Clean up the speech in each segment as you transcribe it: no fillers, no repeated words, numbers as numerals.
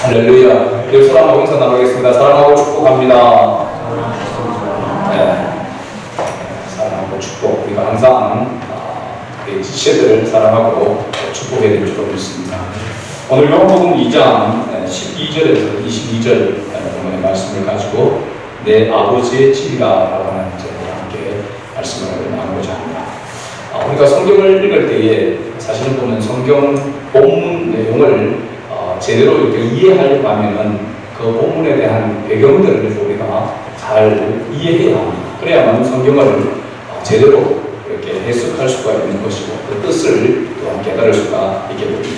할렐루야. 우리 사랑하고 인사 나누겠습니다. 사랑하고 축복합니다. 네. 사랑하고 축복. 우리가 항상 우리 지체들을 사랑하고 축복해드릴 줄 믿습니다. 오늘 요한복음 2장 12절에서 22절 본문의 말씀을 가지고 내 아버지의 집이라고 하는 제목으로 함께 말씀을 나누고자 합니다. 우리가 성경을 읽을 때에 사실은 보면 성경 본문 내용을 제대로 이렇게 이해하려고 하면은 그 본문에 대한 배경들을 우리가 잘 이해해야 합니다. 그래야만 성경을 제대로 이렇게 해석할 수가 있는 것이고 그 뜻을 또한 깨달을 수가 있게 됩니다.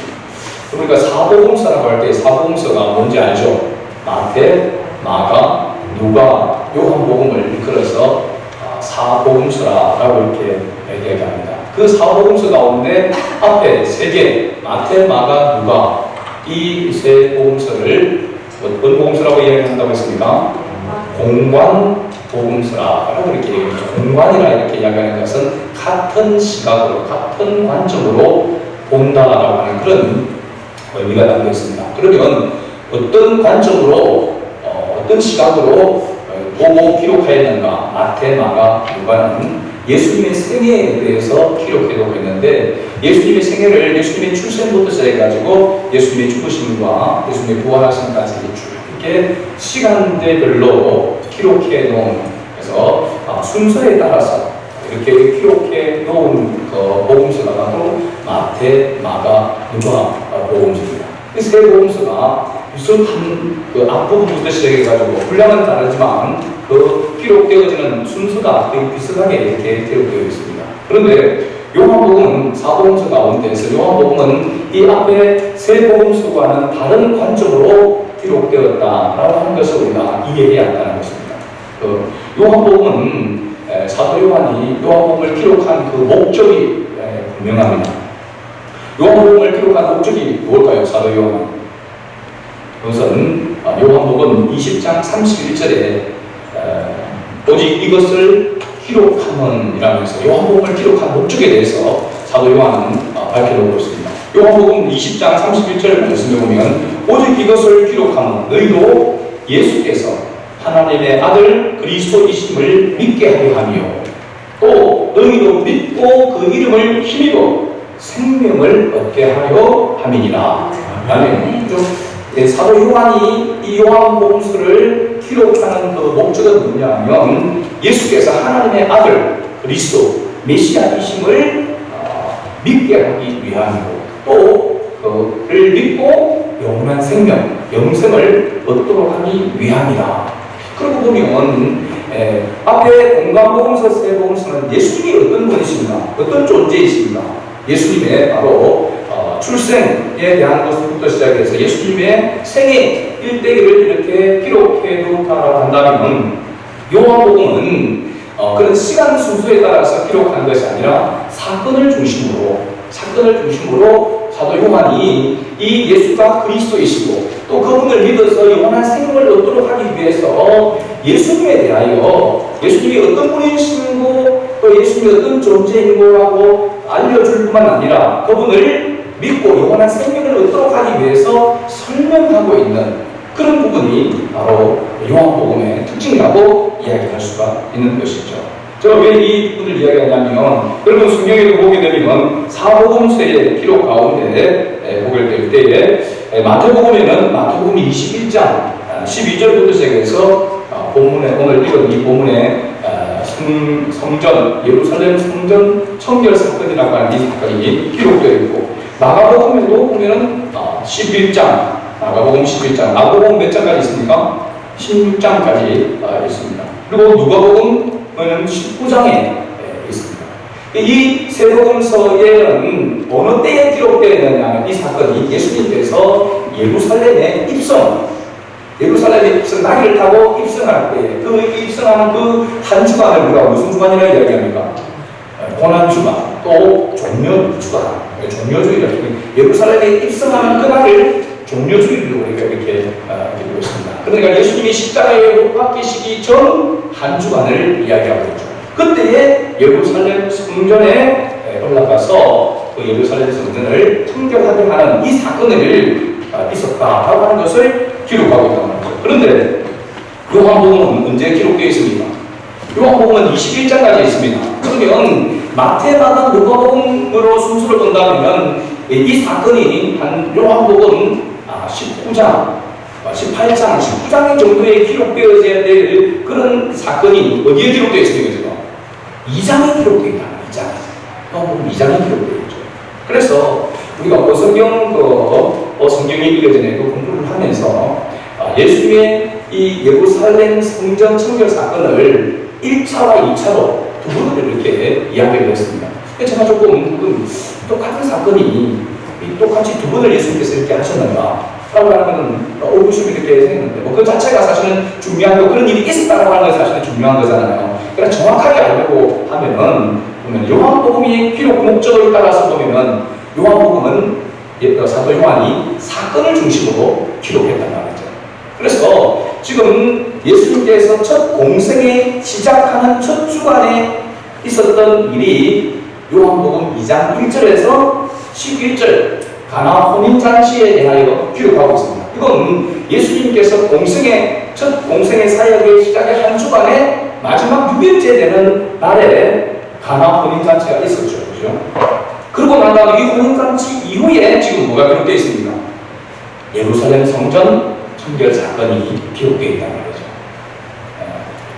우리가 사복음서라고 할 때 사복음서가 뭔지 알죠? 마태, 마가, 누가, 요한복음을 일컬어서 사복음서라고 이렇게 얘기합니다. 그 사복음서 가운데 앞에 세 개, 마태, 마가, 누가 이 세 복음서를 어떤 복음서라고 이야기한다고 했습니까? 공관 복음서라고 이렇게 얘기합니다. 공관이라 이렇게 이야기하는 것은 같은 시각으로, 같은 관점으로 본다라고 하는 그런 의미가 담겨 있습니다. 그러면 어떤 관점으로, 어떤 시각으로 보고 기록하였는가? 마태, 마가, 누가는 예수님의 생애에 대해서 기록해놓고 있는데 예수님의 생애를 예수님의 출생부터 시작해가지고 예수님의 죽으심과 예수님의 부활하심까지 이렇게 시간대별로 기록해 놓은 그래서 순서에 따라서 이렇게 기록해 놓은 그 복음서가 바로 마태, 마가, 누가 복음서입니다. 이 세 복음서가 무슨 그 앞부분부터 시작해가지고 분량은 다르지만 그 기록되어지는 순서가 거의 비슷하게 이렇게 기록되어 있습니다. 그런데 요한복음은 사복음서 가운데서 요한복음은 이 앞에 세 복음서와는 다른 관점으로 기록되었다라고 하는 것을 우리가 이해해야 한다는 것입니다. 그 요한복음은 사도 요한이 요한복음을 기록한 그 목적이 분명합니다. 요한복음을 기록한 목적이 무엇일까요? 사도 요한은 그것은 요한복음 20장 31절에 오직 이것을 기록하는 이라면서 요한복음을 기록한 목적에 대해서 사도 요한은 밝혀놓고 있습니다. 요한복음 20장 31절 말씀에 보면 오직 이것을 기록하면 너희도 예수께서 하나님의 아들 그리스도이심을 믿게 하려 하며 또 너희도 믿고 그 이름을 힘입어 생명을 얻게 하려 함이니라. 아멘. 사도 요한이 이 요한복음서를 기록하는 그 목적은 뭐냐면 예수께서 하나님의 아들 그리스도 메시아이심을 믿게 하기 위함이고 또 그를 믿고 영원한 생명, 영생을 얻도록 하기 위함이다. 그러고 보면 앞에 공관복음서 세 복음서는 예수님이 어떤 분이십니까? 어떤 존재이십니까? 예수님의 바로 출생에 대한 것부터 시작해서 예수님의 생애 일대기를 이렇게 기록해 놓다라고 한다면 요한복음은 그런 시간 순서에 따라서 기록하는 것이 아니라 사건을 중심으로 사도 요한이 이 예수가 그리스도이시고 또 그분을 믿어서 영원한 생명을 얻도록 하기 위해서 예수님에 대하여 예수님이 어떤 분이시고 또 예수님이 어떤 존재인 거라고 알려줄 뿐만 아니라 그분을 믿고 영원한 생명을 얻도록 하기 위해서 설명하고 있는 그런 부분이 바로 요한복음의 특징이라고 이야기할 수가 있는 것이죠. 제가 왜 이 부분을 이야기하냐면 여러분 성경에도 보게 되면 사복음서의 기록 가운데 보게 될 때에 마태복음에는 마태복음 21장 12절부터 시작해서 본문에 오늘 읽은 이 본문에 성전 예루살렘 성전 청결 사건이라고 하는 이 사건이 기록되어 있고 마가복음에도 보면은 11장 마가복음 11장 마가복음 몇 장까지 있습니까? 16장까지 있습니다. 그리고 누가복음은 19장에 있습니다. 이 세 복음서에는 어느 때에 기록되어 있느냐면 이 사건이 예수님께서 예루살렘에 입성 나귀를 타고 입성할 때 그 입성하는 그 한 주간을 우리가 무슨 주간이라고 이야기합니까? 고난주간 또 종려주간 종려주의라 예루살렘에 입성하는 그날을 종려주의로 우리가 이렇게 기록하고 있습니다. 그러니까 예수님이 십자가에 못 박히시기 전 한 주간을 이야기하고 있죠. 그때에 예루살렘 성전에 올라가서 그 예루살렘 성전을 청결하게 하는 이 사건을 있었다라고 하는 것을 기록하고 있단 말이죠. 그런데 요한복음은 언제 기록되어 있습니까? 요한복음은 21장까지 있습니다. 그러면 마태, 마가, 누가복음으로 순서를 본다면 이 사건이 한 요한복음 19장, 18장, 19장 정도에 기록되어져야 될 그런 사건이 어디에 기록되어 있습니까? 지금? 2장에 기록되어 있다. 2장. 요한복음 2장에 기록되어 있죠. 그래서 우리가 성경이 읽기 전에 공부를 하면서 예수님의 이 예루살렘 성전 청결 사건을 1차와 2차로 두 번을 이렇게 이야기를 했습니다. 제가 조금 똑같은 사건이 똑같이 두 번을 예수님께서 이렇게 하셨는가 라고 하는 의구심이 이렇게 생겼는데 그 자체가 사실은 중요한 거 그런 일이 있었다고 하는 것이 사실은 중요한 거잖아요. 그러니까 정확하게 알고 하면은 보면 요한복음의 기록 목적을 따라서 보면은 요한복음은 사도 요한이 사건을 중심으로 기록했단 말이죠. 그래서 지금 예수님께서 첫 공생에 시작하는 첫 주간에 있었던 일이 요한복음 2장 1절에서 11절 가나 혼인잔치에 대하여 기록하고 있습니다. 이건 예수님께서 첫 공생의 사역의 시작의 한 주간에 마지막 6일째 되는 날에 가나 혼인잔치가 있었죠. 그죠? 그러고 난 다음에 이 혼인잔치 이후에 지금 뭐가 기록되어 있습니까? 예루살렘 성전 청결 사건이 기록되어 있다는 거죠.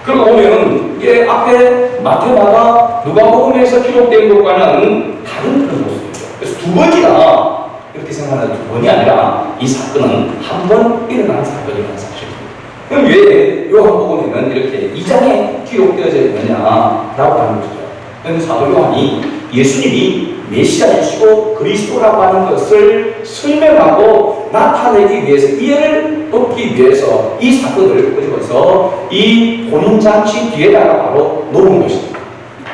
그러고 보면 이게 앞에 마태마가 누가복음에서 기록된 것과는 다른 그런 모습이죠. 그래서 두 번이나 이렇게 생각하는 두 번이 아니라 이 사건은 한 번 일어난 사건이라는 사실입니다. 그럼 왜 요한복음에는 이렇게 2장에 기록되어져 있느냐라고 하는 것이죠. 그럼 사도 요한이 예수님이 메시아이시고 그리스도라고 하는 것을 설명하고 나타내기 위해서 이해를 돕기 위해서 이 사건을 가지고서 이 혼인잔치 뒤에다가 바로 놓은 것입니다.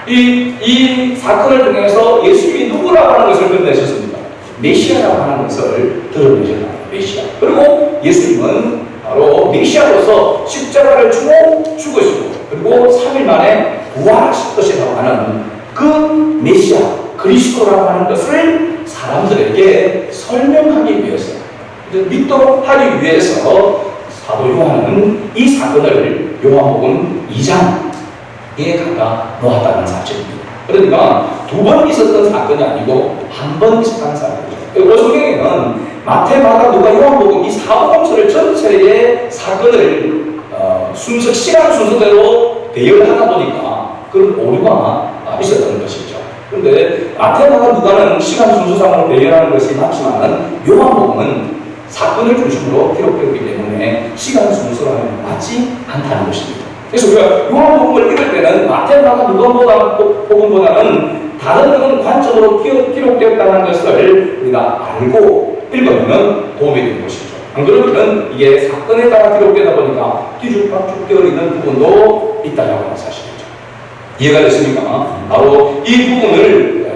이 사건을 통해서 예수님이 누구라고 하는 것을 드러내셨습니다. 메시아라고 하는 것을 드러내셨다. 메시아. 그리고 예수님은 바로 메시아로서 십자가를 주고 죽으시고 그리고 3일 만에 부활하실 것이라고 하는 그 메시아 그리스도라고 하는 것을 사람들에게 설명하기 위해서 믿도록 하기 위해서 사도 요한은 이 사건을 요한복음 2장에 갖다 놓았다는 사실입니다. 그러니까 두 번 있었던 사건이 아니고 한 번 있었던 사건이죠. 그리고 성경에는 마태, 마가, 누가, 요한복음 이 사복음서를 전체의 사건을 시간 순서대로 대여하다 보니까 그런 오류가 있었던 것이죠. 그런데 마태, 마가, 누가는 시간 순서상으로 대여하는 것이 맞지만 요한복음은 사건을 중심으로 기록되었기 때문에 시간 순서라는 맞지 않다는 것입니다. 그래서 우리가 요한복음을 읽을 때는 마태, 마가, 누가복음보다는 다른 그런 관점으로 기록되었다는 것을 우리가 알고 읽으면 도움이 되는 것이죠. 안 그러면 이게 사건에 따라 기록되다 보니까 뒤죽박죽 되어 있는 부분도 있다고 하는 사실이죠. 이해가 됐습니까? 바로 이 부분을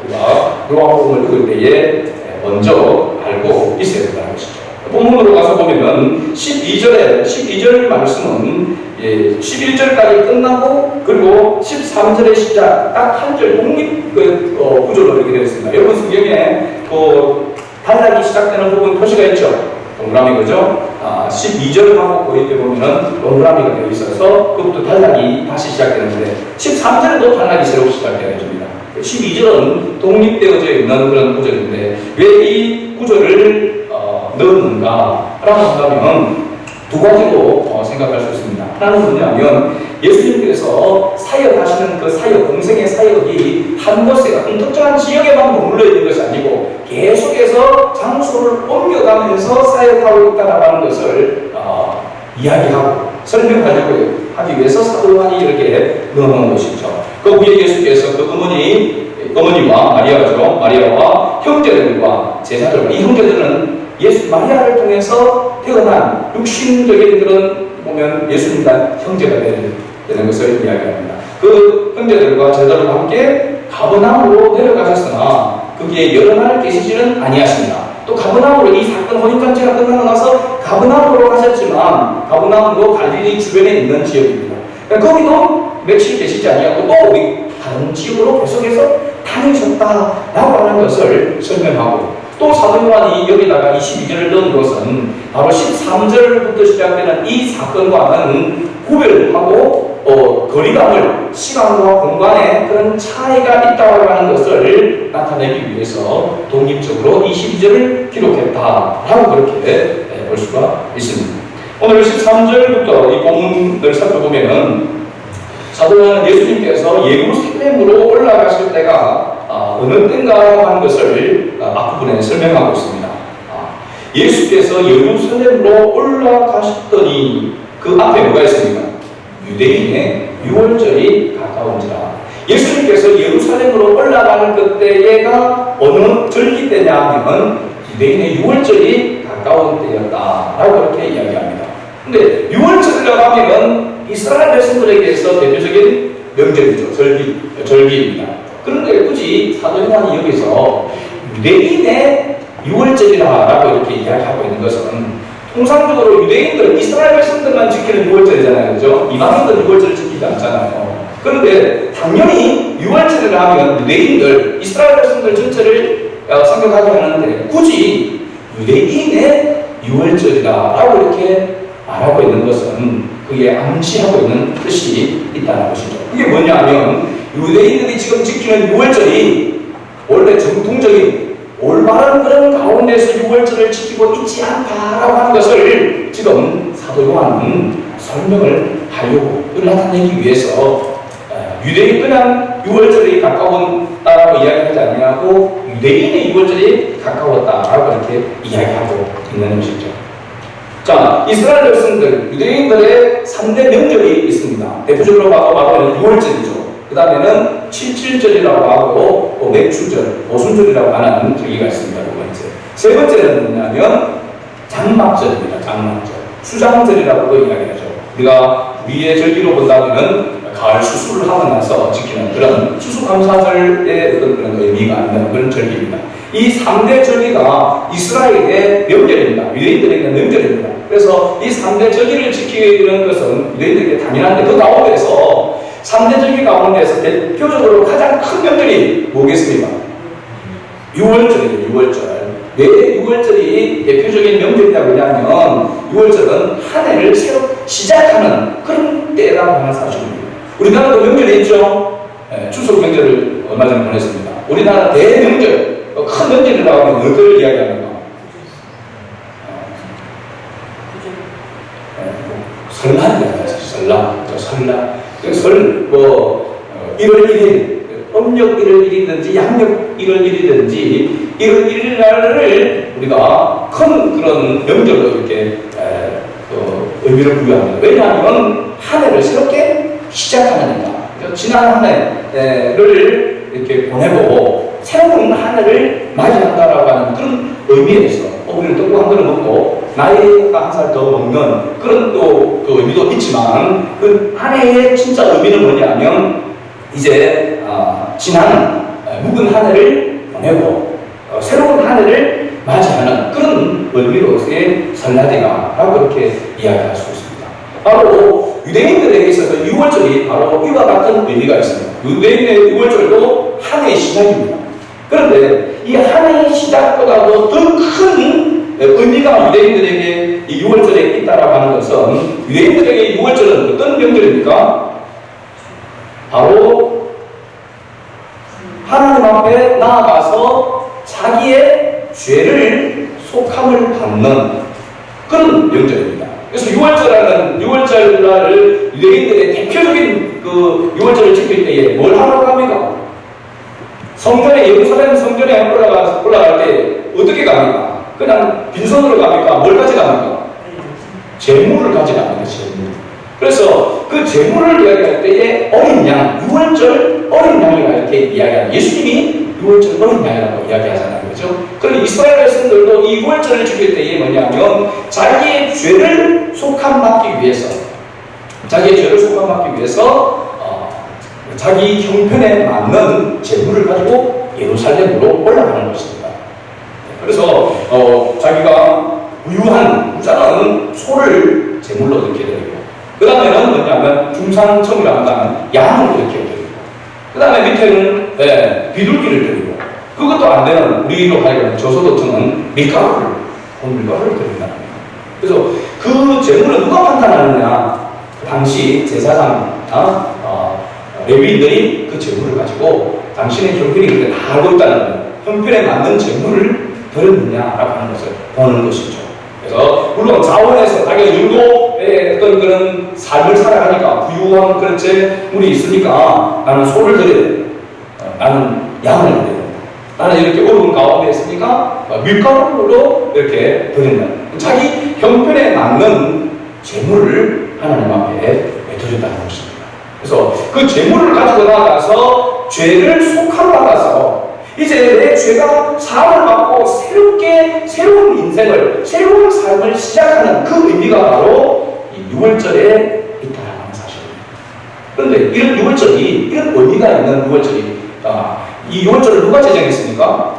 우리가 요한복음을 읽을 때에 먼저 알고 있어야 된다는 것이죠. 본문으로 가서 보면 12절 말씀은 11절까지 끝나고 그리고 13절의 시작 딱 한 절 독립 구조로 이렇게 되어 있습니다. 여러분 성경에 단락이 시작되는 부분 표시가 있죠. 동그라미 그죠? 12절하고 거의 때 보면은 동그라미가 되어 있어서 그것도 단락이 다시 시작되는데 13절에도 단락이 새로 시작되어집니다. 12절은 독립되어져 있는 그런 구조인데 왜 이 구조를 넣었는가라고 한다면 두 가지로 생각할 수 있습니다. 하나는 뭐냐면 예수님께서 사역하시는 그 사역, 공생의 사역이 한 곳에 어떤 특정한 지역에만 머물러 있는 것이 아니고 계속해서 장소를 옮겨가면서 사역하고 있다는 것을 이야기하고 설명하려고 하기 위해서 사도 요한이 이렇게 넣어놓은 것이죠. 그 위에 예수께서 그 어머니와 마리아와 형제들과 제자들과 이 형제들은 마리아를 통해서 태어난 육신적인 그런 보면 예수님과 형제가 되는 것을 이야기합니다. 그 형제들과 제자들과 함께 가버나움으로 내려가셨으나 거기에 여러 날 계시지는 아니하십니다. 또 가버나움으로 이 사건 혼인잔치가 끝나고 나서 가버나움으로 가셨지만 가버나움도 갈릴리 주변에 있는 지역입니다. 그러니까 거기도 며칠 계시지 아니하고 또 다른 지역으로 계속해서 다니셨다라고 하는 것을 설명하고 또 사도 요한이 여기다가 22절을 넣은 것은 바로 13절부터 시작되는 이 사건과는 구별하고 거리감을, 시간과 공간에 그런 차이가 있다고 하는 것을 나타내기 위해서 독립적으로 22절을 기록했다라고 그렇게 볼 수가 있습니다. 오늘 13절부터 이 본문을 살펴보면은 사도 요한은 예수님께서 예루살렘으로 올라가실 때가 어느 때인가 하는 것을 앞부분에 설명하고 있습니다. 예수께서 예루살렘으로 올라가셨더니 그 앞에 뭐가 있습니까? 유대인의 유월절이 가까운지라. 예수님께서 예루살렘으로 올라가는 그때가 어느 절기 때냐 하면 유대인의 유월절이 가까운 때였다라고 그렇게 이야기합니다. 근데 유월절이라고 하면 이스라엘 백성들에게서 대표적인 명절이죠. 절기입니다. 그런데 굳이 사도 요한이 여기서 유대인의 유월절이라고 이렇게 이야기하고 있는 것은 통상적으로 유대인들, 이스라엘 백성들만 지키는 유월절이잖아요. 그죠? 이방인들 유월절을 지키지 않잖아요. 그런데 당연히 유월절을 하면 유대인들, 이스라엘 백성들 전체를 생각하게 하는데 굳이 유대인의 유월절이라고 이렇게 말하고 있는 것은 그게 암시하고 있는 뜻이 있다는 것이죠. 그게 뭐냐 하면 유대인들이 지금 지키는 유월절이 원래 정통적인 올바른 그런 가운데서 유월절을 지키고 있지 않다라고 하는 것을 지금 사도 요한은 설명을 하려고 나타내기 위해서 유대인 그냥 유월절이 가까웠다라고 이야기하지 않냐고 유대인의 유월절이 가까웠다라고 이렇게 이야기하고 있는 것이죠. 자, 이스라엘 백성들, 유대인들의 3대 명절이 있습니다. 대표적으로 말하면 유월절이죠. 그 다음에는 77절이라고 하고 맥주절, 오순절이라고 하는 절기가 있습니다. 두 번째. 세 번째는 뭐냐면 장막절입니다. 장막절. 수장절이라고도 이야기하죠. 우리가 위의 절기로 본다면 가을 수술을 하고 나서 지키는 그런 추수감사절의 어떤 그런 의미가 있는 그런 절기입니다. 이 3대 절기가 이스라엘의 명절입니다. 유대인들에게 명절입니다. 그래서 이 3대 절기를 지키는 것은 유대인들에게 당연한데 그 가운데서 3대 절기 가운데서 대표적으로 가장 큰 명절이 뭐겠습니까? 유월절이에요. 유월절. 왜 유월절이 대표적인 명절이라고 하냐면 유월절은 한 해를 새로 시작하는 그런 때라고 하는 사실입니다. 우리나라도 명절이 있죠. 추석 명절을 얼마 전에 보냈습니다. 우리나라 대명절, 큰 명절이라고 하면 어디를 이야기합니까? 설날 이야기하죠. 설날. 설, 1월 1일, 음력 1월 1일이든지 양력 1월 1일이든지 1월 1일 날을 우리가 큰 그런 명절로 이렇게 의미를 부여합니다. 왜냐하면 한 해를 새롭게 시작하니까. 지난 한 해를 이렇게 보내고 새로운 한 해를 맞이한다라고 하는 그런 의미에서 우리는 떡국 한 그릇 먹고 나이가 한 살 더 먹는 그런 또 그 의미도 있지만 그 한 해의 진짜 의미는 뭐냐면 이제 지난 묵은 한 해를 보내고 새로운 한 해를 맞이하는 그런 의미로서의 설날이다라고 그렇게 이야기할 수 있습니다. 바로 유대인들에게 있어서 유월절이 바로 이와 같은 의미가 있습니다. 유대인의 유월절도 한 해의 시작입니다. 그런데 이 한 해의 시작보다도 더 큰 의미가 유대인들에게 이 유월절에 있다라고 하는 것은 유대인들에게 유월절은 어떤 명절입니까? 바로 하나님 앞에 나아가서 자기의 죄를 속함을 받는 그런 명절입니다. 그래서 유월절날을 유대인들의 대표적인 그 유월절을 지킬 때에 뭘 하라고 합니까? 성전에, 예루살렘 성전에 올라갈 때 어떻게 갑니까? 그냥 빈손으로 갑니까? 뭘 가져갑니까? 재물을 가져갑니다. 재물. 그래서 그 재물을 이야기할 때에 어린 양, 유월절 어린 양이라고 이렇게 이야기하는, 예수님이 유월절 어린 양이라고 이야기하잖아요. 그렇죠? 그런데 이스라엘 백성들도 이 유월절을 지킬 때에 뭐냐면 자기의 죄를 속함받기 위해서 자기 형편에 맞는 재물을 가지고 예루살렘으로 올라가는 것입니다. 그래서 자기가 무장한 소를 제물로 이렇게 드리고, 그 다음에는 뭐냐면 중상청이라고 하는 양을 이렇게 드리고, 그 다음에 밑에는 비둘기를 드리고, 그 그것도 안 되는 우리로 하여금 저소득층은 밀가루를 드린다는 거예요. 그래서 그 재물을 누가 판단하느냐? 당시 제사장, 레위인들이 그 재물을 가지고 당신의 형편이 그렇게 다 알고 있다는 거예요. 형편에 맞는 재물을 드렸느냐라고 하는 것을 보는 것이죠. 그래서 물론 자원에서 자기가 율법의 어떤 그런 삶을 살아가니까 부유한 그런 재물이 있으니까 나는 소를 드려야 돼. 나는 양을 드려야 돼. 나는 이렇게 어려운 가운데 있으니까 밀가루로 이렇게 드린다. 자기 형편에 맞는 재물을 하나님 앞에 드린다는 것입니다. 그래서 그 재물을 가지고 나가서 죄를 속함받아서 이제 내 죄가 사함을 받고 새롭게 새로운 인생을, 새로운 삶을 시작하는 그 의미가 바로 이 6월절에 있다라는 사실입니다. 그런데 이런 6월절이, 이런 의미가 있는 6월절이, 이 6월절을 누가 제정했습니까?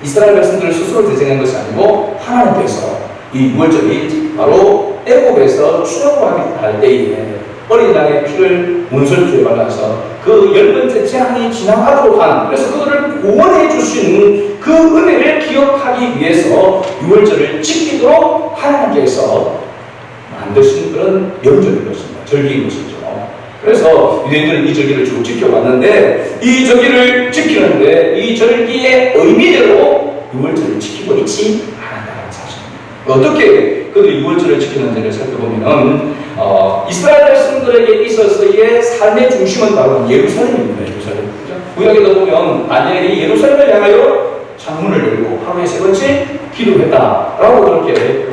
이스라엘 백성들 스스로 제정한 것이 아니고 하나님께서 이 6월절이 바로 애굽에서 출애굽할 때에 어린 양의 피를 문설주에 발라서 그 10번째 재앙이 지나가도록 한, 그래서 그들을 구원해 주시는 그 은혜를 기억하기 위해서 6월절을 지키도록 하나님께서 만드신 그런 명절인 것입니다. 절기인 것이죠. 그래서 유대인들은 이 절기를 쭉 지켜왔는데 이 절기를 지키는데 이 절기의 의미대로 6월절을 지키고 있지 않았다는 사실입니다. 어떻게 그들이 6월절을 지키는지를 살펴보면 이스라엘 백성들에게 있어서의 삶의 중심은 바로 예루살렘입니다. 예루살렘. 구약에도 보면 다니엘이 예루살렘을 향하여 창문을 열고 하루에 3번째 기도했다라고 그렇게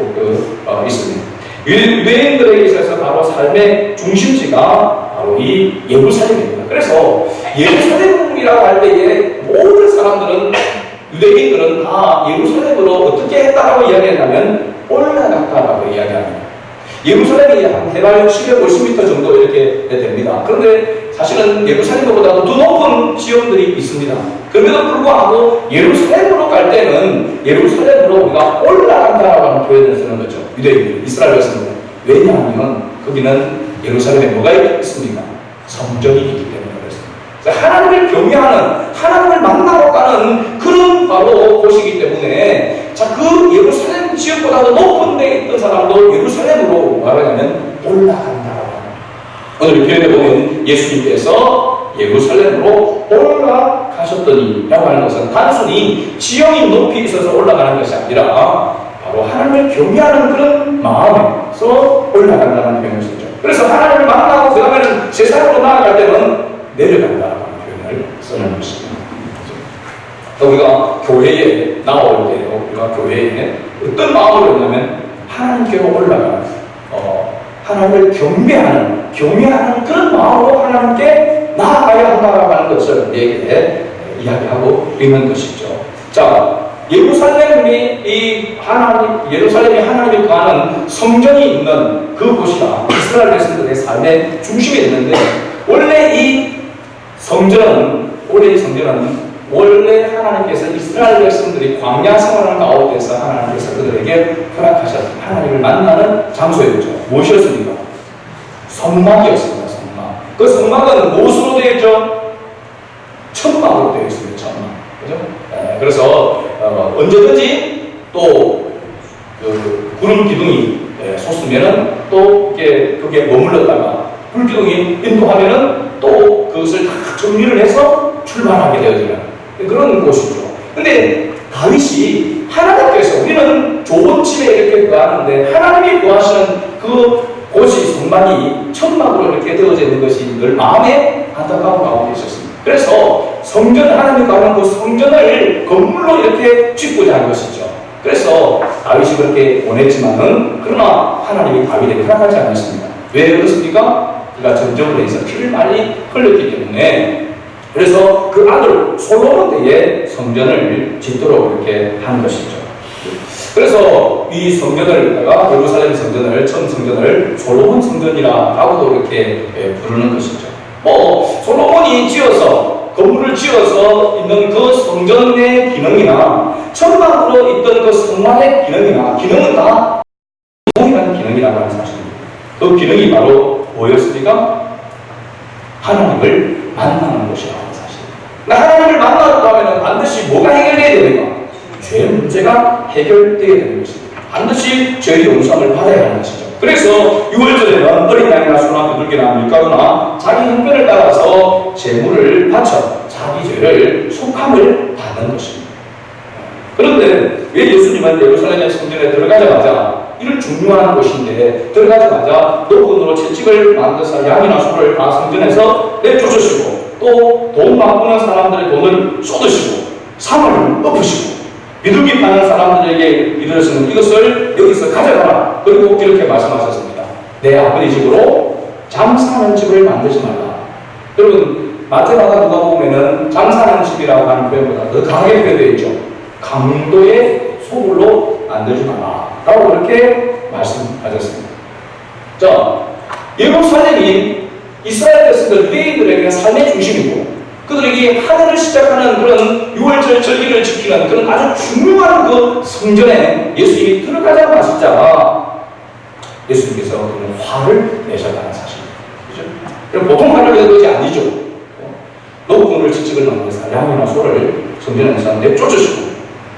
있습니다. 유대인들에게 있어서 바로 삶의 중심지가 바로 이 예루살렘입니다. 그래서 예루살렘이라고 할 때에 모든 사람들은, 유대인들은 다 예루살렘으로 어떻게 했다라고 이야기했냐면 올라갔다라고 이야기합니다. 예루살렘이 한 해발 750m 정도 이렇게 됩니다. 그런데 사실은 예루살렘보다도 더 높은 지역들이 있습니다. 그럼에도 불구하고 예루살렘으로 갈 때는 예루살렘으로 우리가 올라간다라고 하는 표현을 쓰는 거죠. 유대인들, 이스라엘 백성들. 왜냐하면 거기는 예루살렘에 뭐가 있습니까? 성전이 있기 때문에 그렇습니다. 하나님을 경외하는, 하나님을 만나고 가는 그런 바로 곳이기 때문에 그 예루살렘 지역보다도 높은 데에 있던 사람도 예루살렘으로 말하자면 올라간다라고 합니다. 오늘 표현에 보면 예수님께서 예루살렘으로 올라가셨더니 라고 하는 것은 단순히 지형이 높이 있어서 올라가는 것이 아니라 바로 하나님을 경외하는 그런 마음에서 올라간다는 표현을 쓰죠. 그래서 하나님을 만나고 그 다음에는 세상으로 나아갈 때는 내려간다라는 표현을 쓰는 것입니다. 우리가 교회에 나올 때, 우리가 교회에 어떤 마음으로 있냐면 하나님께로 올라가는, 하나님을 경배하는 그런 마음으로 하나님께 나아가야 한다라고 하는 것을 우리에게 이야기하고 있는 것이죠. 자, 예루살렘이 하나님이 거하는 성전이 있는 그 곳이다. 이스라엘 백성들의 삶의 중심에 있는데, 원래 이 성전은 원래 하나님께서 이스라엘 백성들이 광야 생활하는 가운데서 하나님께서 그들에게 허락하셨던 하나님을 만나는 장소였죠. 무엇이었습니까? 성막이었습니다. 성막. 그 성막은 무엇으로 되어 있죠? 천막으로 되어 있습니다. 천막. 그죠? 그래서 언제든지 또 구름 기둥이 솟으면은 또 그게 머물렀다가 불 기둥이 인도하면은 또 그것을 다 정리를 해서 출발하게 되어지는 그런 곳이죠. 근데 다윗이 하나님께서, 우리는 좋은 집에 이렇게 거하는데 하나님이 거하시는 그 곳이 성막이 천막으로 이렇게 되어져 있는 것이 늘 마음에 안타까운 가운데 있었습니다. 그래서 성전을, 하나님이 거하는 그 성전을 건물로 이렇게 짓고자 한 것이죠. 그래서 다윗이 그렇게 원했지만은 그러나 하나님이 다윗에게 허락하지 않았습니다. 왜 그렇습니까? 그가 전적으로 해서 피를 많이 흘렸기 때문에. 그래서 그 아들 솔로몬 때에 성전을 짓도록 이렇게 한 것이죠. 그래서 이 성전을, 예루살렘 성전을, 천 성전을 솔로몬 성전이라고도 이렇게 부르는 것이죠. 솔로몬이 건물을 지어서 있는 그 성전의 기능이나 천막으로 있던 그 성막의 기능은 다 동일한 기능이라고 하는 사실입니다. 그 기능이 바로 뭐였습니까? 하나님을 만나는 것이라고 하는 사실입니다. 나 하나님을 만나고 하면 반드시 뭐가 해결돼야 됩니까? 죄 문제가 해결돼야 되는 것입니다. 반드시 죄의 용서함을 받아야 하는 것이죠. 그래서 6월절에는 어린 양이나 소나 비둘기나 밀가루나 자기 형편을 따라서 제물을 바쳐 자기 죄를 속함을 받는 것입니다. 그런데 왜 예수님은 예루살렘 성전에 들어가자마자 이런 중요한 곳인데 들어가자마자 노끈으로 채찍을 만들어서 양이나 소를 다 성전에서 내쫓으시고 또 돈 바꾸는 사람들의 돈을 쏟으시고 상을 엎으시고 비둘기 파는 사람들에게 이르러서는 이것을 여기서 가져가라. 그리고 이렇게 말씀하셨습니다. 내 아버지 집으로 장사하는 집을 만들지 말라. 여러분 마태마다 누가 보면은 장사하는 집이라고 하는 표현보다 더 강하게 표현되어 있죠. 강도의 소굴로 만들지 마라. 라고 그렇게 말씀하셨습니다. 자, 예루살렘이 이스라엘 백성들 유대인들에게 삶의 중심이고 그들에게 하늘을 시작하는 그런 6월절 절기를 지키는 그런 아주 중요한 그 성전에 예수님이 들어가자마자 예수님께서 그런 화를 내셨다는 사실입니다. 그죠? 그럼 보통 화를 내는 것이 아니죠. 노끈을 채찍을 만들어서 양이나 소를 성전에서 내쫓으시고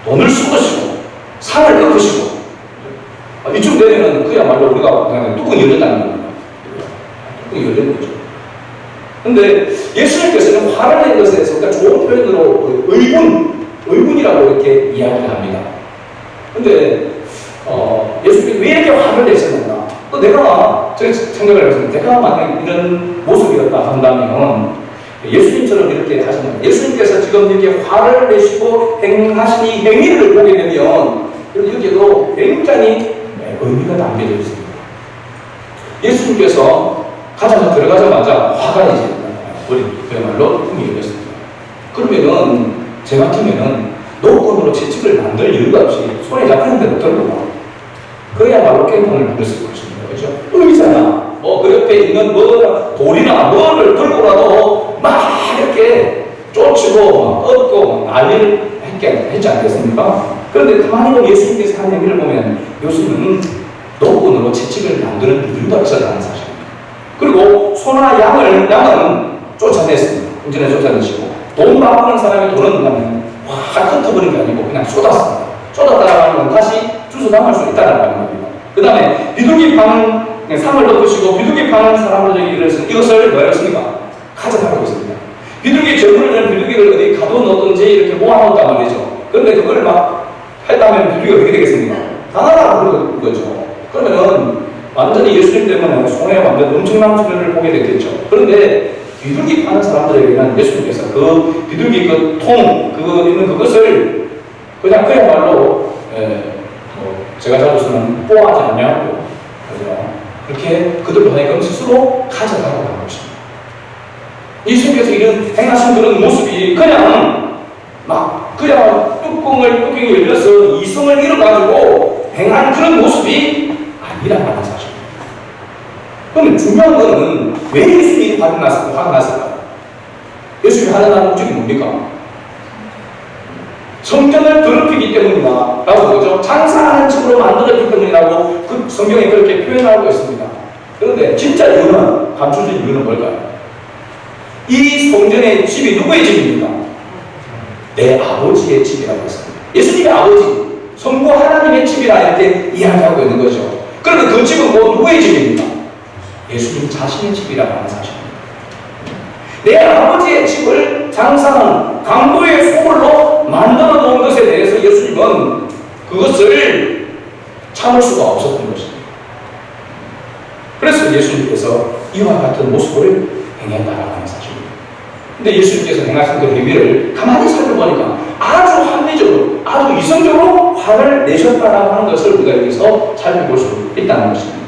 돈을 쏟으시고 상을 엎으시고 이쯤 되면은 그야말로 우리가 그냥 뚜껑이 열렸다는 겁니다. 뚜껑이 열린 거죠. 근데 예수님께서는 화를 낸 것에 대해서 그러니까 좋은 표현으로 의군이라고 이렇게 이야기를 합니다. 근데 예수님께서 왜 이렇게 화를 내셨는가? 또 내가 생각을 해봤습니다. 내가 만약 이런 모습이었다 한다면 예수님처럼 이렇게 하시는 예수님께서 지금 이렇게 화를 내시고 행하신 이 행위를 보게 되면 여기에도 굉장히 의미가 담겨져 있습니다. 예수님께서 들어가자마자 화가 이제 그야말로 품이 열렸습니다. 그러면은 제 같으면은 노끈으로 채찍을 만들 이유가 없이 손에 잡히는 대로 들고 그래야말로 깽판을 부렸을 것입니다. 그죠? 의미잖아. 그 옆에 있는 돌이나 뭐를 들고라도 막 이렇게 쫓치고 막 얻고 난리를 했지 않겠습니까? 그런데 가만히 보면 예수님께서 한 얘기를 보면 예수님은 노끈으로 채찍을 만드는 이유가 있었다는 사실입니다. 그리고 소나 양은 쫓아냈습니다. 운전에 쫓아내시고 돈 바꾸는 사람의 돈은 그냥 확 흩어버린 게 아니고 그냥 쏟았습니다. 쏟았다라는 건 다시 주워 담을 수 있다는 겁니다. 그 다음에 비둘기 파는 상을 덮으시고 비둘기 파는 사람들에게 이것을 뭐였습니까? 가져가고 있습니다. 비둘기 저물을 비둘기를 어디 가둬놓든지 이렇게 모아놓는단 말이죠. 그런데 그걸 막 했다면 비둘기가 어떻게 되겠습니까? 당하라고 그런 거죠. 그러면은 완전히 예수님 때문에 손에 완전 엄청난 손해를 보게 됐겠죠. 그런데 비둘기 파는 사람들에게는 예수님께서 그 비둘기 있는 그것을 그냥 그야말로 제가 자주 쓰는 뽀하지 않냐고 그렇게 그들로 하여금 스스로 가져가라고 하는 것입니다. 예수님께서 이런 행하신 그런 모습이 그냥 뚜껑이 열려서 이성을 잃어가지고 행한 그런 모습이 아니라는 사실입니다. 그럼 중요한 것은 왜 예수님이 화가 났을까? 예수님이 화가 나는 목적이 뭡니까? 성전을 더럽히기 때문이다 라고 그러죠. 장사하는 집으로 만들었기 때문이라고 그 성경에 그렇게 표현하고 있습니다. 그런데 진짜 이유는 감추진 이유는 뭘까요? 이 성전의 집이 누구의 집입니까? 내 아버지의 집이라고 했습니다. 예수님의 아버지, 성부 하나님의 집이라 이렇게 이야기하고 있는 거죠. 그런데 그 집은 누구의 집입니까? 예수님 자신의 집이라고 하는 사실입니다. 내 아버지의 집을 장사하는 강도의 소굴로 만들어 놓은 것에 대해서 예수님은 그것을 참을 수가 없었던 것입니다. 그래서 예수님께서 이와 같은 모습을 행했다라고 하는 사실입니다. 근데 예수님께서 행하신 그 행위를 가만히 살펴보니까 아주 합리적으로, 아주 이성적으로 화를 내셨다라고 하는 것을 우리가 여기서 살펴볼 수 있다는 것입니다.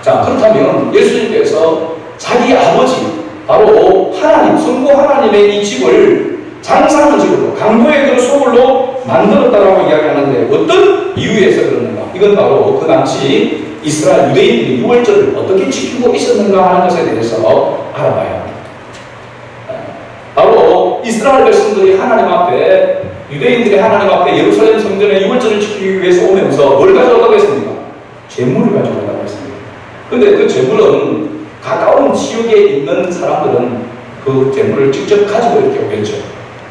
자, 그렇다면 예수님께서 자기 아버지, 바로 하나님, 성부 하나님의 이 집을 장사하는 집으로, 강도의 그 소굴로 만들었다라고 이야기하는데 어떤 이유에서 그러는가? 이건 바로 그 당시 이스라엘 유대인들이 6월절을 어떻게 지키고 있었는가 하는 것에 대해서 알아봐야 합니다. 바로 이스라엘 백성들이 하나님 앞에, 유대인들이 하나님 앞에 예루살렘 성전에 6월절을 지키기 위해서 오면서 뭘 가져오라고 했습니까? 재물을 가져오라고 했습니다. 근데 그 재물은 가까운 지역에 있는 사람들은 그 재물을 직접 가지고 이렇게 오겠죠.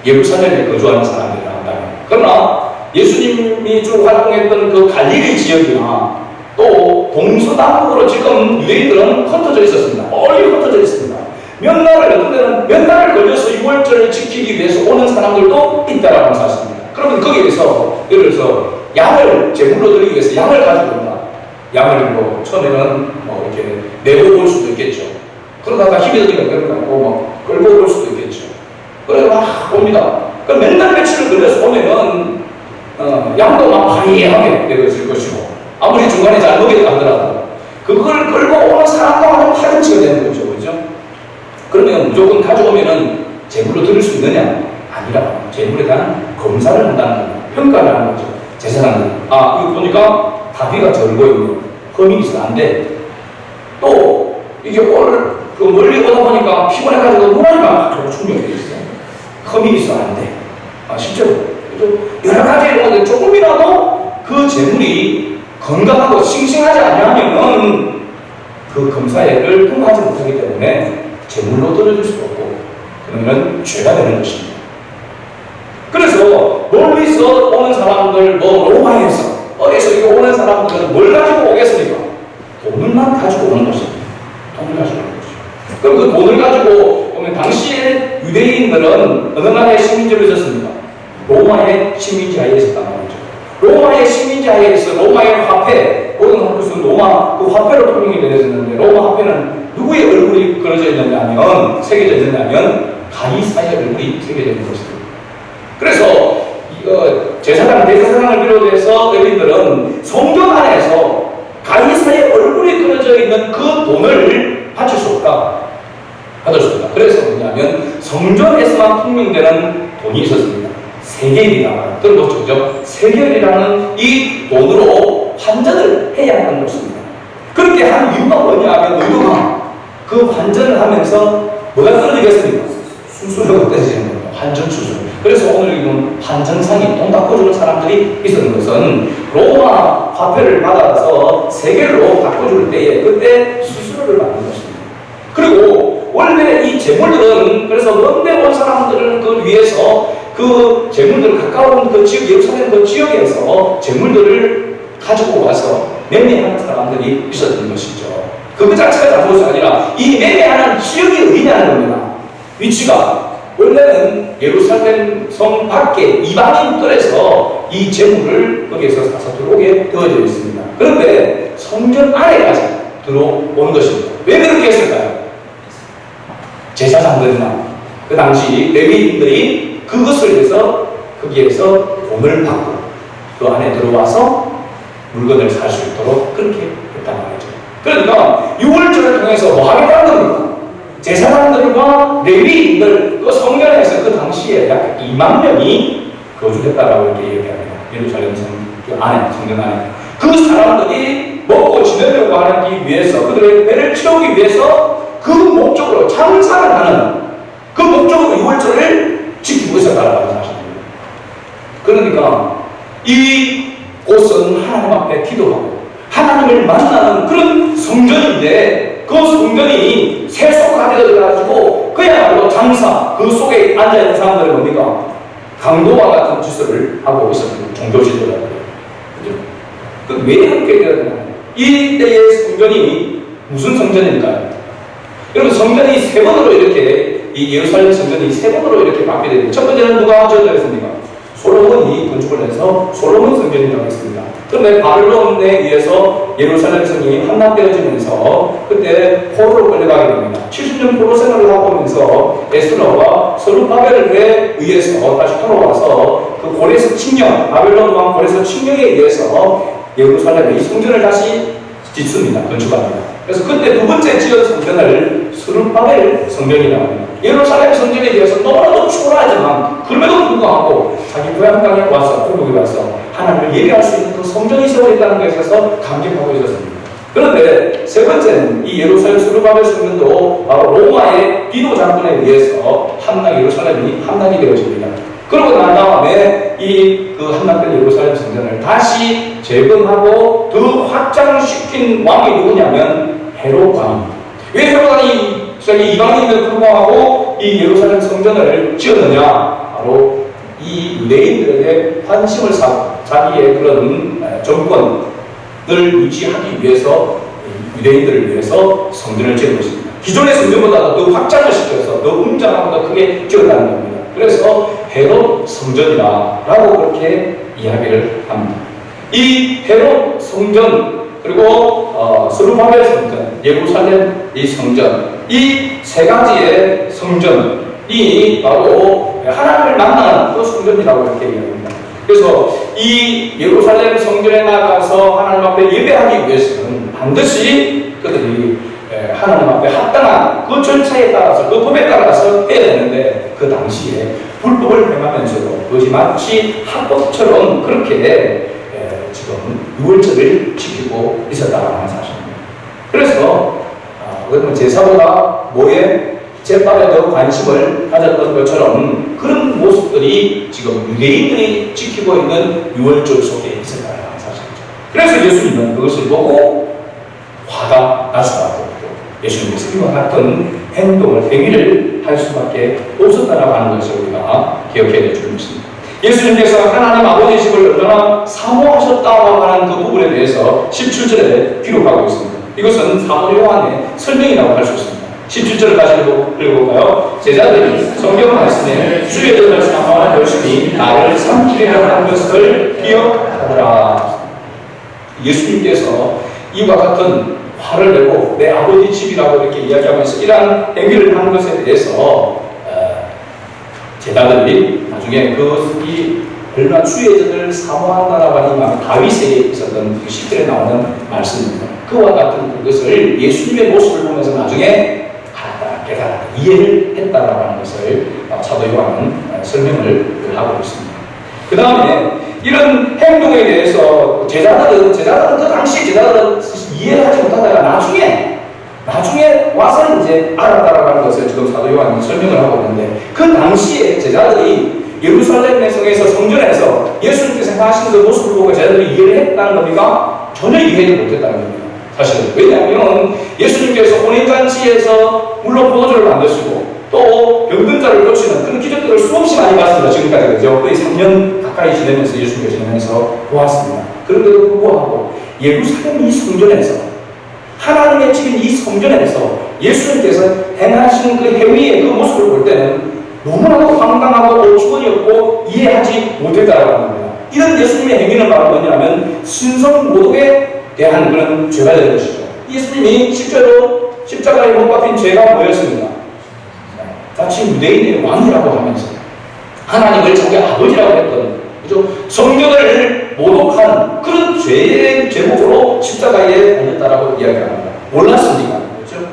예루살렘에 거주하는 사람들이 나온다면. 그러나 예수님이 쭉 활동했던 그 갈릴리 지역이나 또 동서남북으로 지금 유대인들은 흩어져 있었습니다. 멀리 흩어져 있습니다. 몇 날을, 어떤 데는 몇 날을 걸려서 6월절을 지키기 위해서 오는 사람들도 있다라는 사실입니다. 그러면 거기에서, 예를 들어서 양을 제물로 드리기 위해서 양을 가지고 온다. 양을 뭐 처음에는 뭐 이렇게 내고 올 수도 있겠죠. 그러다가 힘이 들면 그러고 막 끌고 올 수도 있겠죠. 그래서 막 옵니다. 그럼 몇 날 며칠을 걸려서 오면은 양도 막 화려하게 되어질 것이고, 아무리 중간에 잘 먹게 하더라도 그걸 끌고 오는 사람과는 파렴치가 되는 거죠. 그죠? 그러면 무조건 가져오면은 제물로 드릴 수 있느냐? 아니라 제물에 대한 검사를 한다는 겁니다. 평가를 하는 거죠. 제사장들이. 아, 이거 보니까 다비가 절고 있는 흠이 있어 안 돼. 또 이게 오늘 그 멀리 오다 보니까 피곤해가지고 눈알이가 막 충격이 있어요. 흠이 있어 안 돼. 아, 실제로. 여러 가지 조금이라도 그 재물이 건강하고 싱싱하지 않으면 그 검사를 통과하지 못하기 때문에 재물로 들어줄 수가 없고, 그러면 죄가 되는 것입니다. 그래서 멀리서 오는 사람들, 뭐 로마에서 어디서 이거 오는 사람들은 뭘 가지고 오겠습니까? 돈만 가지고 오는 것입니다. 돈을 가지고 오는 것입니다. 그럼 그 돈을 가지고 오면 당시에 유대인들은 어느 나라의 식민지로 있었습니까? 로마의 식민지하에 있었단 말이죠. 로마의 식민지하에 있어 로마의 화폐, 모든 것은 로마 그 화폐로 통용이 되어졌는데, 로마 화폐는 누구의 얼굴이 그려져 있느냐면, 새겨져 있느냐면 가이사의 얼굴이 새겨져 있는 것입니다. 그래서 제사장, 대제사장을 비롯해서 여러분들은 성전 안에서 가이사의 얼굴이 그려져 있는 그 돈을 바칠 수 없다. 받을 수 없다. 그래서 뭐냐면 성전에서만 통용되는 돈이 있었습니다. 세겔이라는, 들어보셨죠? 세겔이라는 이 돈으로 환전을 해야 하는 것입니다. 그렇게 한 이유가 뭐냐면 의도가 그 환전을 하면서 뭐가 떨어지겠습니까? 수수료가 떨어지는 겁니다. 환전 수수료. 그래서 오늘 이건 환전상이 돈 바꿔주는 사람들이 있었는 것은 로마 화폐를 받아서 세겔로 바꿔줄 때에 그때 수수료를 받는 것입니다. 그리고 원래 이 재물들은, 그래서 먼데 온 사람들을 그 위해서 그 재물들 가까운 그 지역, 예루살렘 그 지역에서 재물들을 가지고 와서 매매하는 사람들이 있었던 것이죠. 그거 자체가 잘못이 아니라 이 매매하는 지역이 어디냐는 겁니다. 위치가 원래는 예루살렘 성 밖에 이방인들에서 이 재물을 거기에서 사서 들어오게 되어져 있습니다. 그런데 성전 안에까지 들어오는 것입니다. 왜 그렇게 했을까요? 제사장들이나 그 당시 레위인들이 그것을 위해서 거기에서 돈을 받고 그 안에 들어와서 물건을 살 수 있도록 그렇게 했단 말이죠. 그러니까 6월절을 통해서 뭐 하겠다는 겁니까? 제사장들과 레위인들, 그 성전에서 그 당시에 약 2만 명이 거주했다라고 이렇게 얘기합니다. 예루살렘 그 안에, 성전 안에. 그 사람들이 먹고 지내려고 하기 위해서, 그들의 배를 채우기 위해서 그 목적으로 장사를 하는 그 목적으로 6월절을 지키고 있었다라는 사실입니다. 그러니까 이 곳은 하나님 앞에 기도하고 하나님을 만나는 그런 성전인데, 그 성전이 세속화가 되어가지고 그야말로 장사, 그 속에 앉아있는 사람들은 뭡니까? 강도와 같은 짓을 하고 있었던 종교 지도자들이에요. 그죠? 왜 그렇게 되었나요? 이때의 성전이 무슨 성전일까요? 여러분, 성전이 세 번으로 이렇게, 이 예루살렘 성전이 세 번으로 이렇게 바뀌게 됩니다. 첫 번째는 누가 지어졌습니까? 솔로몬이 건축을 해서 솔로몬 성전이라고 했습니다. 그런데 바벨론에 의해서 예루살렘 성이 함락되어지면서 그때 포로로 끌려가게 됩니다. 70년 포로 생활을 하고 오면서 에스라와 스룹바벨에 의해서 다시 돌아와서 그 고레스 칙령, 바벨론 왕 고레스 칙령에 의해서 예루살렘의 이 성전을 다시 짓습니다. 건축합니다. 그래서 그때 두 번째 지은 성전을 스룹바벨 성전이라고 합니다. 예루살렘 성전에 대해서 너무나도 초라하지만 그럼에도 불구하고 자기 고향 땅에 와서, 고국에 와서 하나님을 예배할 수 있는 그 성전이 세워졌다는 것에 있어서 감격하고 있었습니다. 그런데 세 번째는 이 예루살렘 스룹바벨 성전도 바로 로마의 디도 장군에 의해서 예루살렘이 함락이 되어집니다. 그러고 난 다음에 이 그 함락된 예루살렘 성전을 다시 재건하고 더 확장시킨 왕이 누구냐면 헤롯 왕입니다. 왜 헤롯 왕이 그래서 이방인들 불구하고 이 예루살렘 성전을 지었느냐? 바로 이 유대인들에게 관심을 사고 자기의 그런 정권을 유지하기 위해서 유대인들을 위해서 성전을 지은 것입니다. 기존의 성전보다 더 확장을 시켜서 더 웅장하고 더 크게 지었다는 겁니다. 그래서 헤롯 성전이라고 그렇게 이야기를 합니다. 이 헤롯 성전 그리고 스룹바벨 성전, 예루살렘 이 성전, 이 세 가지의 성전이 바로 하나님을 만나는 그 성전이라고 이렇게 이야기합니다. 그래서 이 예루살렘 성전에 나가서 하나님 앞에 예배하기 위해서는 반드시 그들이 하나님 앞에 합당한 그 절차에 따라서 그 법에 따라서 해야 되는데 그 당시에 불법을 행하면서도 그것이 마치 합법처럼 그렇게 지금 유월절을 지키고 있었다는 사실입니다. 그래서 제사보다 뭐에 제밥에 더 관심을 가졌던 것처럼 그런 모습들이 지금 유대인들이 지키고 있는 유월절 속에 있었다는 사실이죠. 그래서 예수님은 그것을 보고 화가 날 수밖에 없고 예수님께서 이와 같은 행위를 할 수밖에 없었다라고 하는 것을 우리가 기억해야 될 줄 믿습니다. 예수님께서 하나님 아버지의 집을 얼마나 사모하셨다고 하는 그 부분에 대해서 17절에 기록하고 있습니다. 이것은 사도 요한의 설명이라고 할 수 있습니다. 17절을 다시 읽어볼까요? 제자들이 성경 말씀에 주의 뜻을 사모하는 열심히 나를 삼키려 하는 것을 기억하더라. 예수님께서 이와 같은 화를 내고 내 아버지 집이라고 이렇게 이야기하면서 이러한 행위를 하는 것에 대해서 제자들이 나중에 이 얼마나 주의 뜻을 사모한다라고 하는 다윗에게 있었던 그 시편에 나오는 말씀입니다. 그와 같은 그것을 예수님의 모습을 보면서 나중에 알았다, 깨달았다, 이해를 했다라고 하는 것을 사도 요한은 설명을 하고 있습니다. 그 다음에 이런 행동에 대해서 제자들은 그 당시 제자들은 이해를 하지 못하다가 나중에 와서 이제 알았다라고 하는 것을 지금 사도 요한이 설명을 하고 있는데 그 당시에 제자들이 예루살렘 성에서 성전에서 예수님께서 행하신 그 모습을 보고 제자들이 이해를 했다는 겁니까? 전혀 이해를 못했다는 겁니다. 사실은. 왜냐하면 예수님께서 혼인잔치에서 물론 포도주를 만드시고 또 병든 자를 고치는 그런 기적들을 수없이 많이 봤습니다. 지금까지 그죠? 거의 3년 가까이 지내면서 예수님께서 지내면서 보았습니다. 그런데도 불구하고 예루살렘 이 성전에서 하나님의 집인 이 성전에서 예수님께서 행하시는 그 행위의 그 모습을 볼 때는 너무나도 황당하고 어처구니없고 이해하지 못했다라고 합니다. 이런 예수님의 행위는 바로 뭐냐면 신성모독에 대한 그런 죄가 되는 것이죠. 예수님이 실제로 십자가에 못 박힌 죄가 뭐였습니까? 마치 유대인의 왕이라고 하면서 하나님을 자기 아버지라고 했던 그죠? 성전을 모독한 그런 죄의 제목으로 십자가에 달렸다라고 이야기합니다. 몰랐습니까? 그렇죠?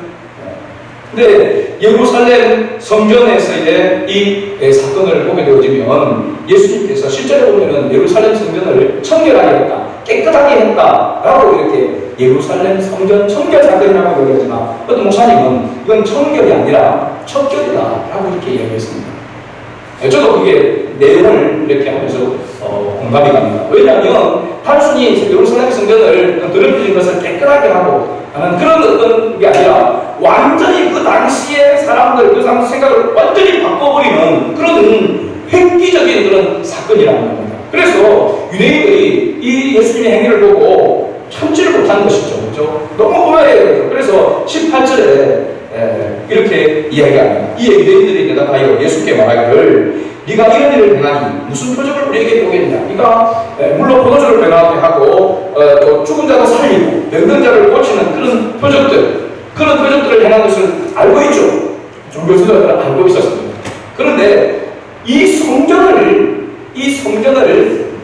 근데 예루살렘 성전에서의 이 사건을 보게 되어지면 예수님께서 실제로 보면은 예루살렘 성전을 청결하게 했다, 깨끗하게 했다라고 이렇게 예루살렘 성전 청결 사건이라고 얘기하지만 어떤 목사님은 이건 청결이 아니라 척결이다라고 이렇게 이야기했습니다. 저도 그게 내용을 이렇게 하면서 공감이 갑니다. 왜냐하면 단순히 예루살렘 성전을 더럽혀진 것을 깨끗하게 하고 하는 그런 어떤 게 아니라 완전히 그 당시의 사람들, 그 사람 생각을 완전히 바꿔버리는 그런 획기적인 그런 사건이라는 겁니다. 그래서 유대인들이 이 예수님의 행위를 보고 참지를 못하는 것이죠. 그렇죠? 너무 오해해요. 그렇죠? 그래서 18절에 이렇게 이야기합니다. 이 유대인들이 대답하여 예수께 말하기를 네가 이런 일을 행하니 무슨 표적을 우리에게 보겠냐? 네가 물론 포도주를 변하게 하고 또 죽은 자도 살리고 병든 자를 고치는 그런 표적들을 행한 것을 알고 있죠. 종교 지도자들은 알고 있었습니다. 그런데 이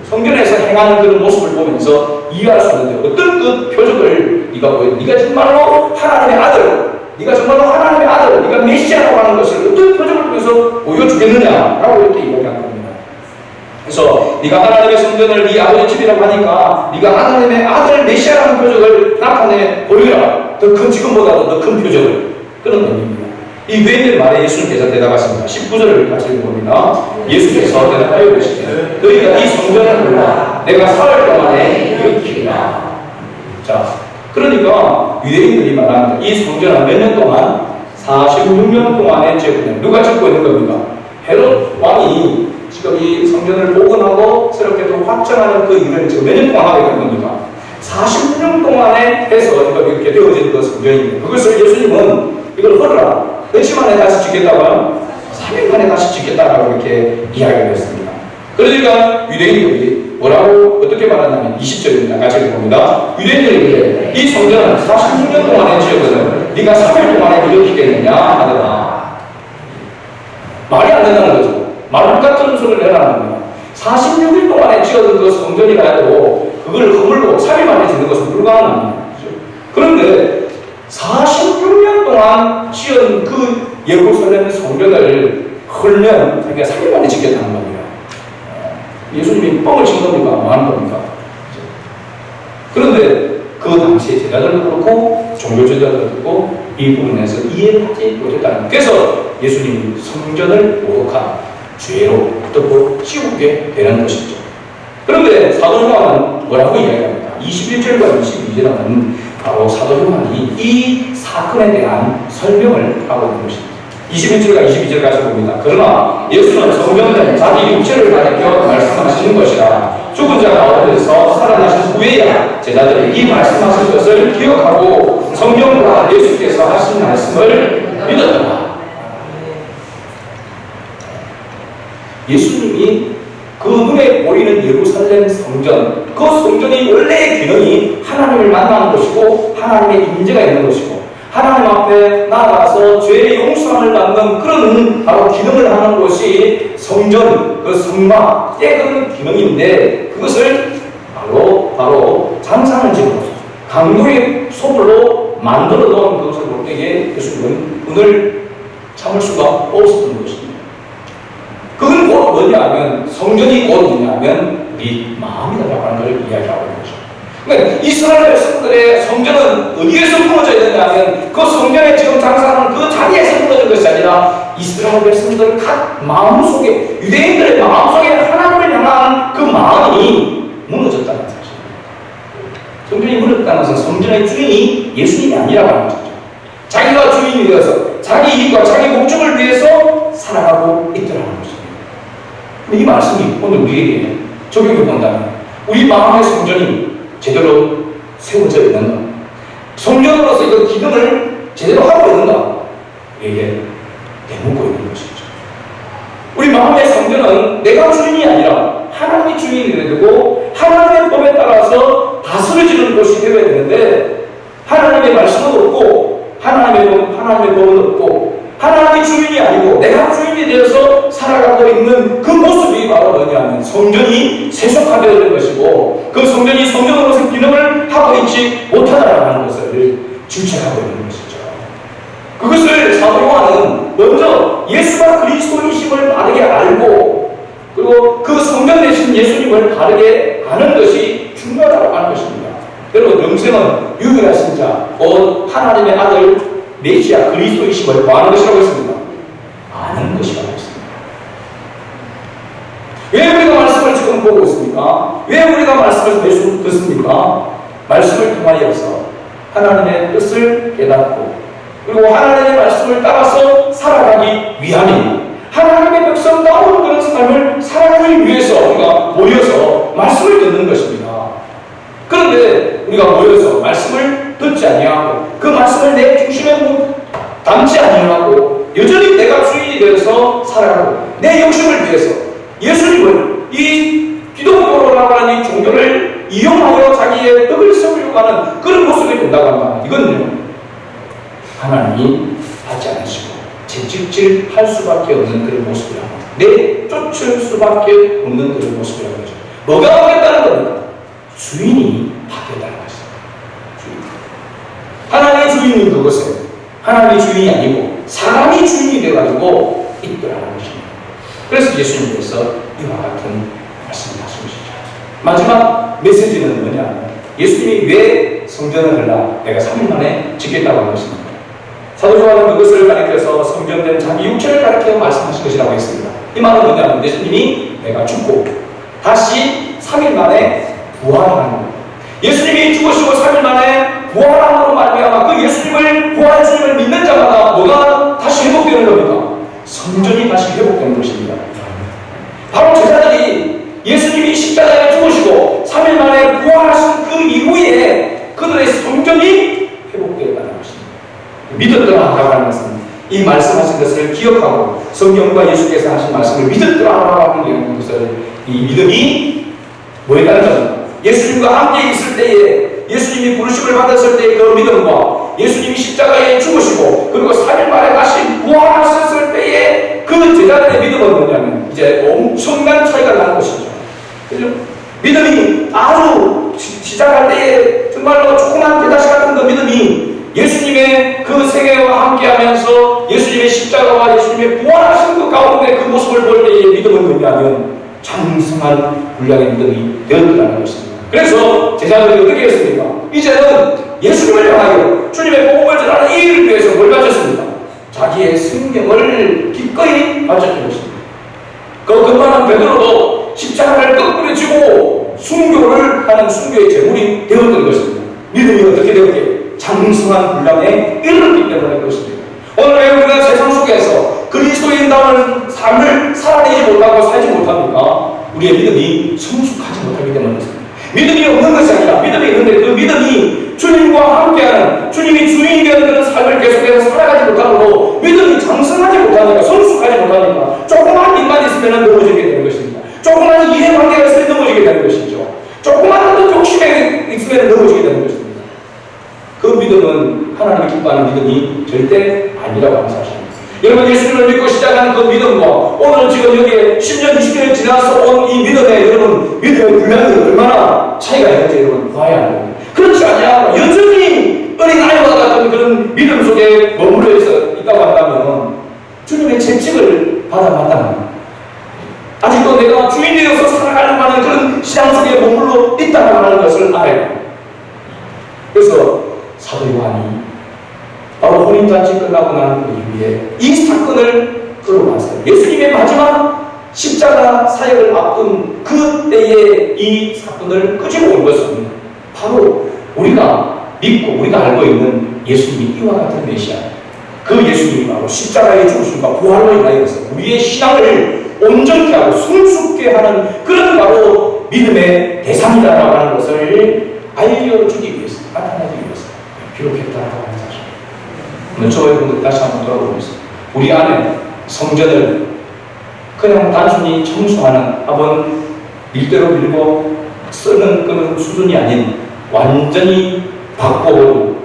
성전에서 행하는 그런 모습을 보면서 이해할 수 있는데 어떤 그 표적을 네가 정말로 하나님의 아들, 네가 메시아라고 하는 것을 어떤 표적을 통해서 보여주겠느냐라고 이렇게 이야기한 겁니다. 그래서 네가 하나님의 성전을 네 아버지 집이라고 하니까 네가 하나님의 아들 메시아라는 표적을 나타내 보이라. 더 큰 지금보다도 더 큰 표적을. 그런 의미입니다. 이 유대인들 말에 예수님께서 대답하십니다. 19절을 같이 읽어봅니다. 예수께서 대답하여 이르시되 너희가 이 성전을 몰라 내가 사흘 동안에 일으키리라. 자, 그러니까 유대인들이 말하는 이 성전은 몇 년 동안? 46년 동안의 재분을 누가 짓고 있는 겁니까? 헤롯 왕이 지금 이 성전을 복원하고 새롭게 또 확장하는 그 일을 지금 몇 년 동안 하게 된 겁니까? 46년 동안에 해서 이렇게 되어진 그 성전입니다. 그것을 예수님은 이걸 허르라. 며칠 만에 다시 짓겠다고요? 3일 만에 다시 짓겠다라고 이렇게 이야기를 했습니다. 그러니까 유대인들이 뭐라고 어떻게 말하냐면 20절입니다. 같이 읽어봅니다. 유대인들이 그래. 이 성전은 46년 동안에 지었거든. 네가 3일 동안에 일으키겠느냐 하더라. 말이 안 된다는 거죠. 말 같은 소리를 내라는 겁니다. 46일 동안에 지어진 그 성전이라 해도 그걸 허물고 3일 만에 짓는 것은 불가능합니다. 그런데 46년 동안 지은 그 예루살렘 성전을 헐면 자기가 3일 만에 짓겠다는 겁니다. 예수님이 뻥을 친 겁니까? 뭐 하는 겁니까? 그런데 그 당시에 제자들도 그렇고 종교제자들도 그렇고 이 부분에서 이해를 하지 못했다는 거예요. 그래서 예수님이 성전을 모독한 죄로 덮고 씌우게 되는 것이죠. 그런데 사도 요한은 뭐라고 이야기합니까? 21절과 22절은 바로 사도 요한이 이 사건에 대한 설명을 하고 있는 것입니다. 21절과 22절까지 봅니다. 그러나 예수는 성전된 자기 육체를 가리켜 말씀하시는 것이라 죽은 자 가운데서 살아나신 후에야 제자들이 이 말씀하신 것을 기억하고 성경과 예수께서 하신 말씀을 믿었다. 예수님이 그 눈에 보이는 예루살렘 성전, 그 성전이 원래의 기능이 하나님을 만나는 것이고 하나님의 임재가 있는 것이고 하나님 앞에 나아가서 죄의 용서함을 받는 그런 바로 기능을 하는 것이 성전, 그 성막의 그런 기능인데 그것을 바로 장사하는 집으로 강도의 소불로 만들어 놓은 그것을 볼 때에 예수님은 오늘 참을 수가 없었던 것입니다. 그건 곧 뭐냐면 성전이 곧 뭐냐면 우리 마음이다라고 하는 걸 이야기하고 있는 거죠. 그러니까 이스라엘 백성들의 성전은 어디에서 무너져 있느냐면 그 성전에 지금 장사하는 그 자리에서 무너진 것이 아니라 이스라엘 백성들 각 마음속에 유대인들의 마음속에 하나님을 향한 그 마음이 무너졌다는 사실입니다. 성전이 무너졌다는 것은 성전의 주인이 예수님이 아니라고 하는 거죠. 자기가 주인이 되어서 자기 이익과 자기 목적을 위해서 살아가고 있더라는 것입니다. 이 말씀이 오늘 우리에게 적용해 본다면 우리 마음의 성전이 제대로 세워져 있는가? 성전으로서 이 기능을 제대로 하고 있는가? 이게 되묻고 있는 것이죠. 우리 마음의 성전은 내가 주인이 아니라 하나님이 주인이 되고 하나님의 법에 따라서 다스려지는 곳이 되어야 되는데 하나님의 말씀은 없고 하나님의 법은 없고 하나님이 주인이 아니고 내가 주인이 되어서 살아가고 있는 그 모습이 바로 뭐냐면 성전이 세속화되어 있는 것이고 그 성전이 성전으로서 기능을 하고 있지 못하다라는 것을 질책하고 있는 것이죠. 그것을 사도 요한은 먼저 예수가 그리스도이심을 바르게 알고 그리고 그 성전 대신 예수님을 바르게 아는 것이 중요하다고 하는 것입니다. 여러분 영생은 유일하신 자, 곧 하나님의 아들 메시아 그리스도이심을 뭐 하는 것이라고 했습니다? 아는 것이라고 했습니다. 왜 우리가 말씀을 지금 보고 있습니까? 왜 우리가 말씀을 매주 듣습니까? 말씀을 통하여서 하나님의 뜻을 깨닫고 그리고 하나님의 말씀을 따라서 살아가기 위함입니다. 하나님의 백성다운 그런 삶을 살아가기 위해서 우리가 모여서 말씀을 듣는 것입니다. 그런데 우리가 모여서 말씀을 듣지 아니하고 그 말씀을 내 중심에 담지 아니하고 여전히 내가 주인이 되어서 살아가고 내 욕심을 위해서 예수님을 이 기독교라고 하는 이 종교를 이용하여 자기의 떡을 세우려고 하는 그런 모습이 된다고 한다. 이건요 하나님이 하지 않으시고 채찍질할 수밖에 없는 그런 모습이라고 합니다. 내쫓을 수밖에 없는 그런 모습이라고 하죠. 뭐가 바뀌었다는 겁니까? 주인이 바뀌었다는 것입니다. 하나님의 주인은 그것에 하나님의 주인이 아니고 사람이 주인이 되어가지고 있더라는 것입니다. 그래서 예수님께서 이와 같은 말씀을 하십니다. 마지막 메시지는 뭐냐? 예수님이 왜 성전을 하려 내가 3일 만에 짓겠다고 한 것입니다. 사도 요한은 그것을 가리켜서 성전된 자기 육체를 가리켜 말씀하신 것이라고 했습니다. 이 말은 뭐냐면 예수님이 내가 죽고 다시 3일 만에 부활하는 것. 예수님이 죽으시고 3일 만에 부활함으로 말미암아 그 예수님을 부활 주님을 믿는 자마다 뭐가 믿었더라라고 하는 것은 이 말씀하신 것을 기억하고 성경과 예수께서 하신 말씀을 믿었더라라고 하는 것을 이 믿음이 뭐였다는 겁니다. 예수님과 함께 있을 때에 예수님이 부르심을 받았을 때의 그 믿음과 예수님이 십자가에 죽으시고 그리고 3일 만에 다시 부활하셨을 때의 그 제자들의 믿음은 뭐냐면 이제 엄청난 차이가 나는 것이죠. 그죠? 믿음이 아주 시작할 때에 정말로 조그만 대다시 같은 그 믿음이 예수님의 그 생애와 함께하면서 예수님의 십자가와 예수님의 부활하신 그 가운데 그 모습을 볼 때의 믿음은 뭐냐면 장성한 분량의 믿음이 되었다는 것입니다. 그래서 제자들이 어떻게 했습니까? 이제는 예수님을 향하여 주님의 복음을 전하는 이 일을 위해서 뭘 바쳤습니까? 자기의 생명을 기꺼이 바쳤던 것입니다. 그 금방한 베드로도 십자가를 거꾸로 지고 순교를 하는 순교의 제물이 되었던 것입니다. 믿음이 어떻게 되었게? 장성한 분량에 이르렀기 때문에 그렇습니다. 오늘 왜 우리가 세상 속에서 그리스도인다운 삶을 살아내지 못하고 살지 못합니까? 우리의 믿음이 성숙하지 못하기 때문입니다. 믿음이 없는 것이 아니라 믿음이 있는데 그 믿음이 주님과 함께하는 주님이 주인이 되는 그런 삶을 계속해서 살아가지 못하므로 믿음이 장성하지 못하니까 성숙하지 못하니까 조그만 일만 있으면 넘어지게 되는 것입니다. 조그만 이해관계가 있으면 넘어지게 되는 것이죠. 조그만 어떤 욕심에 있으면 넘어지게 되는 것입니다. 그 믿음은 하나님이 기뻐하는 믿음이 절대 아니라고 하는 사실입니다. 여러분 예수님을 믿고 시작하는 그 믿음과 오늘 지금 여기에 10년, 20년이 지나서 온 이 믿음에 여러분 믿음의 분량이 얼마나 차이가 있는지 여러분 봐야 합니다. 그렇지 않냐? 여전히 어린아이와 같은 그런 믿음 속에 머물러 있다고 한다면 주님의 채찍을 받아 마땅합니다. 아직도 내가 주인 되어서 살아가려고 하는 그런 신앙 속에 머물러 있다고 하는 것을 알아요. 그래서 사도 요한이 바로 혼인잔치 끝나고 난 이후에 이 사건을 끌어왔어요. 예수님의 마지막 십자가 사역을 앞둔 그때에 이 사건을 끄집어 온 것은 바로 우리가 믿고 우리가 알고 있는 예수님이 이와 같은 메시아, 그 예수님이 바로 십자가의 죽으심과 부활로 인하여서 우리의 신앙을 온전케 하고 성숙케 하는 그런 바로 믿음의 대상이다라고 하는 것을 알려주기 위해서, 나타내기 위해서 기록했다라고 하는 사실. 오늘 저와 여러분들 다시 한번 돌아보겠습니다. 우리 안에 성전을 그냥 단순히 청소하는 한번 밀대로 밀고 쓰는 그런 수준이 아닌 완전히 바꿔버리고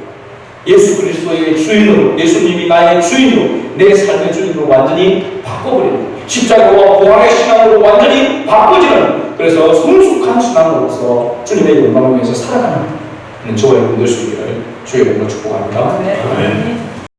예수 그리스도의 주인으로, 예수님이 나의 주인으로, 내 삶의 주인으로 완전히 바꿔버리고 십자가와 부활의 신앙으로 완전히 바꿔지는, 그래서 성숙한 신앙으로서 주님의 영광을 위해서 살아가는 저와 여러분 될 수 있기를 주의 이름으로 축복합니다.